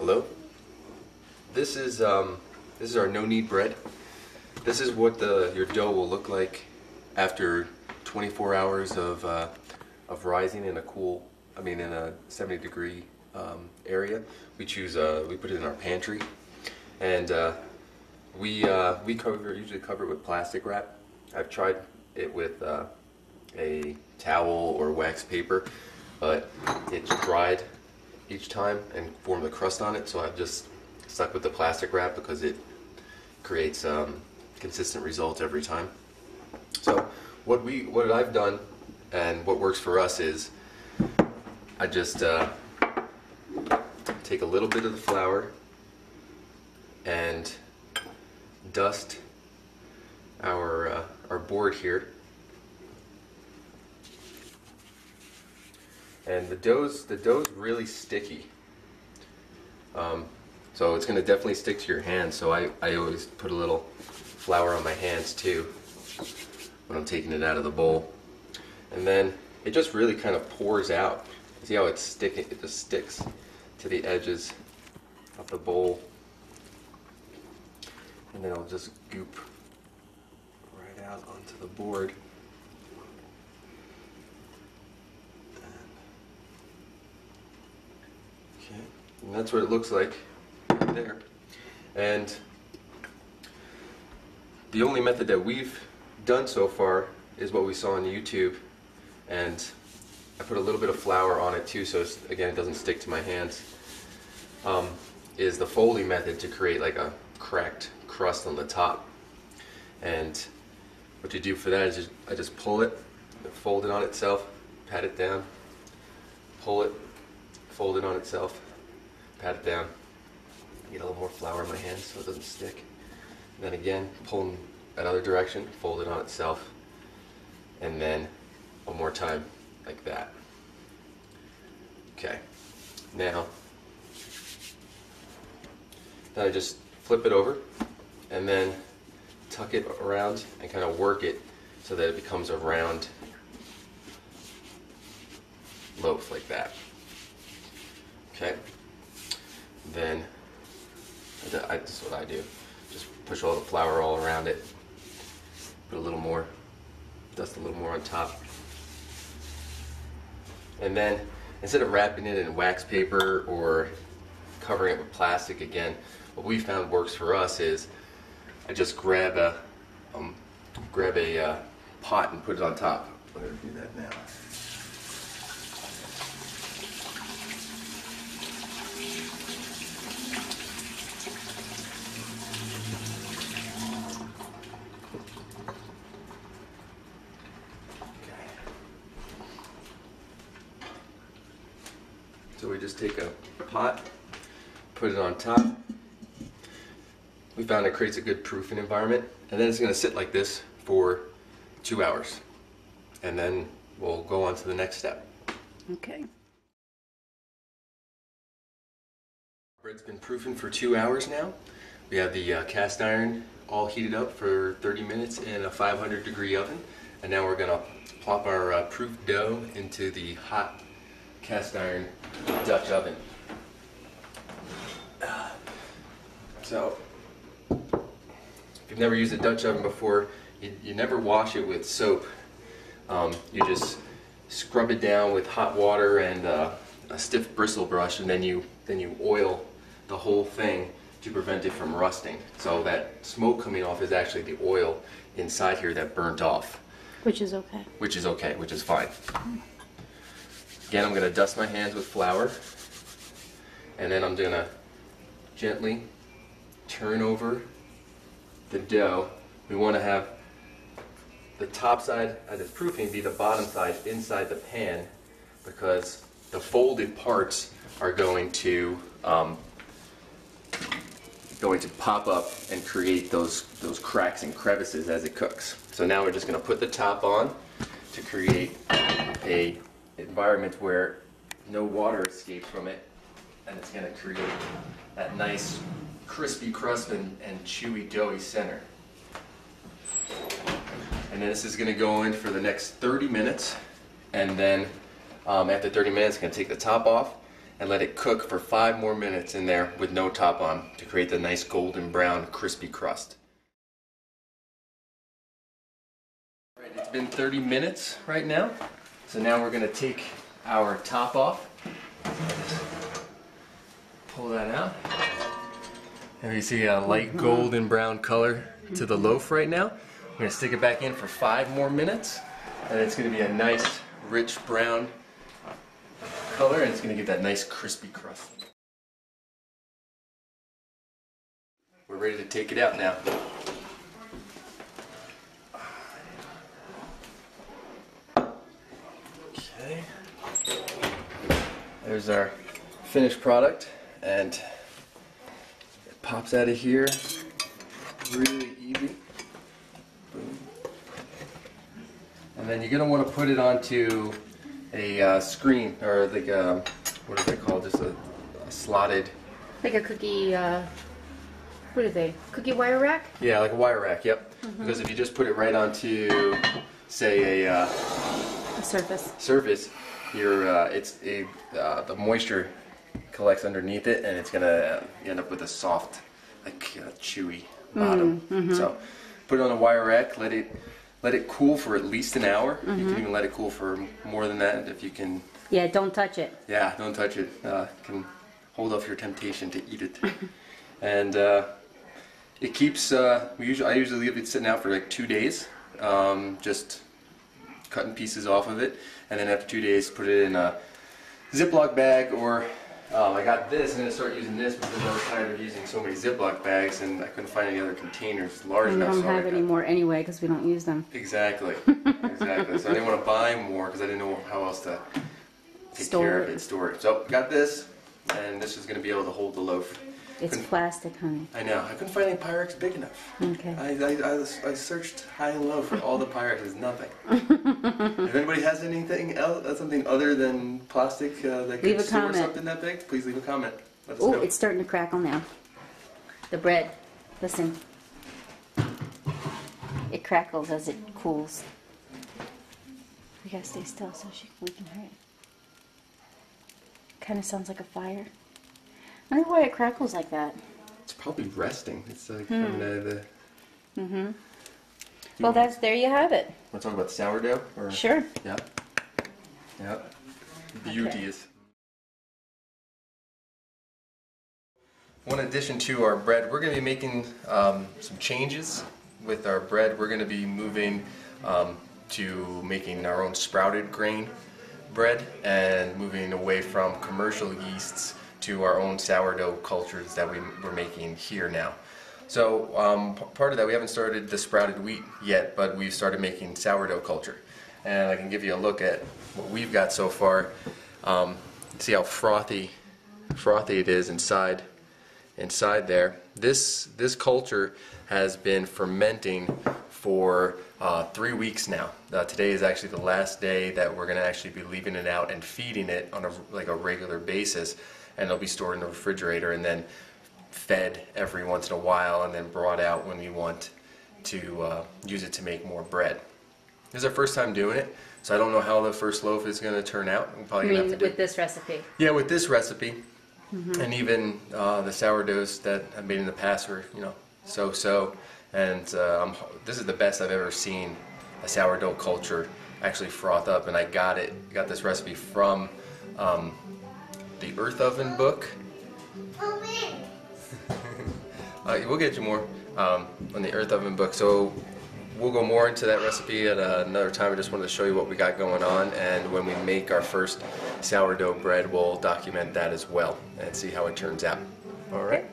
Hello. This is our no-knead bread. This is what your dough will look like after 24 hours of rising in in a 70-degree area. We put it in our pantry, and we usually cover it with plastic wrap. I've tried it with a towel or wax paper, but it's dried each time and formed a crust on it, so I've just stuck with the plastic wrap because it creates consistent results every time. So what I've done and what works for us is I just take a little bit of the flour and dust our board here. And the dough's really sticky, so it's going to definitely stick to your hands. So I always put a little flour on my hands too when I'm taking it out of the bowl, and then it just really kind of pours out. See how it's sticking? It just sticks to the edges of the bowl, and then it'll just goop right out onto the board. Okay, and that's what it looks like right there. And the only method that we've done so far is what we saw on YouTube, and I put a little bit of flour on it too, so again it doesn't stick to my hands. Is the folding method to create like a cracked crust on the top. And what you do for that is I just pull it, fold it on itself, pat it down, pull it, fold it on itself, pat it down. Get a little more flour in my hands so it doesn't stick. And then again, pull in that other direction, fold it on itself, and then one more time like that. Okay, now then I just flip it over and then tuck it around and kind of work it so that it becomes a round loaf like that. Okay, then this is what I do. Just push all the flour all around it, put a little more, dust a little more on top, and then instead of wrapping it in wax paper or covering it with plastic again, what we found works for us is I just grab a pot and put it on top. I'm going to do that now. So we just take a pot, put it on top. We found it creates a good proofing environment, and then it's going to sit like this for 2 hours, and then we'll go on to the next step. Okay. Bread's been proofing for 2 hours now. We have the cast iron all heated up for 30 minutes in a 500-degree oven, and now we're going to plop our proof dough into the hot cast iron Dutch oven. So, if you've never used a Dutch oven before, you never wash it with soap. You just scrub it down with hot water and a stiff bristle brush, and then you oil the whole thing to prevent it from rusting. So that smoke coming off is actually the oil inside here that burnt off. Which is okay. Which is okay, which is fine. Again, I'm going to dust my hands with flour, and then I'm going to gently turn over the dough. We want to have the top side, as it's proofing, be the bottom side inside the pan, because the folded parts are going to pop up and create those cracks and crevices as it cooks. So now we're just going to put the top on to create a environment where no water escapes from it, and it's going to create that nice crispy crust and chewy doughy center. And then this is going to go in for the next 30 minutes, and then after 30 minutes, I'm going to take the top off, and let it cook for 5 more minutes in there with no top on to create the nice golden brown crispy crust. Alright, it's been 30 minutes right now, so now we're going to take our top off. Pull that out. And you see a light golden brown color to the loaf right now. We're going to stick it back in for 5 more minutes, and it's going to be a nice rich brown color, and it's going to get that nice crispy crust. We're ready to take it out now. Okay. There's our finished product, and it pops out of here really easy. Boom. And then you're going to want to put it onto a screen, or like a, what is it called? Just a slotted. Like a cookie, what are they? Cookie wire rack? Yeah, like a wire rack, yep. Because if you just put it right onto, say, a surface, the moisture collects underneath it, and it's gonna end up with a soft, like chewy bottom. So put it on a wire rack, let it cool for at least an hour. You can even let it cool for more than that if you can. Yeah, don't touch it. Yeah, don't touch it. Can hold off your temptation to eat it. And it keeps. I usually leave it sitting out for like 2 days, just cutting pieces off of it, and then after 2 days, put it in a Ziploc bag, or I got this. I'm going to start using this because I was tired of using so many Ziploc bags, and I couldn't find any other containers large enough. We don't have any more anyway because we don't use them. Exactly. Exactly. So I didn't want to buy more because I didn't know how else to take care of it, store it. So got this, and this is going to be able to hold the loaf. It's plastic, honey. I know. I couldn't find any Pyrex big enough. Okay. I searched high and low for all the Pyrex. There's nothing. If anybody has anything else, something other than plastic that could store something that big, please leave a comment. Let us know. Oh, it's starting to crackle now. The bread. Listen. It crackles as it cools. We gotta stay still so we can hear it. Kind of sounds like a fire. I wonder why it crackles like that. It's probably resting. It's like Well, there you have it. Want to talk about sourdough? Or? Sure. Yep. Yep. Beauteous. One addition to our bread, we're going to be making some changes with our bread. We're going to be moving to making our own sprouted grain bread and moving away from commercial yeasts to our own sourdough cultures that we're making here now. So part of that, we haven't started the sprouted wheat yet, but we've started making sourdough culture. And I can give you a look at what we've got so far. See how frothy it is inside there. This culture has been fermenting for 3 weeks now. Today is actually the last day that we're going to actually be leaving it out and feeding it on a regular basis. And it'll be stored in the refrigerator and then fed every once in a while and then brought out when we want to use it to make more bread. This is our first time doing it, so I don't know how the first loaf is going to turn out. We're probably gonna have to with this recipe? Yeah, with this recipe. And even the sourdoughs that I've made in the past were, so-so. And this is the best I've ever seen a sourdough culture actually froth up. And I got this recipe from the Earth Oven book. We'll get you more on the Earth Oven book. So we'll go more into that recipe at another time. I just wanted to show you what we got going on, and when we make our first sourdough bread, we'll document that as well and see how it turns out. All right.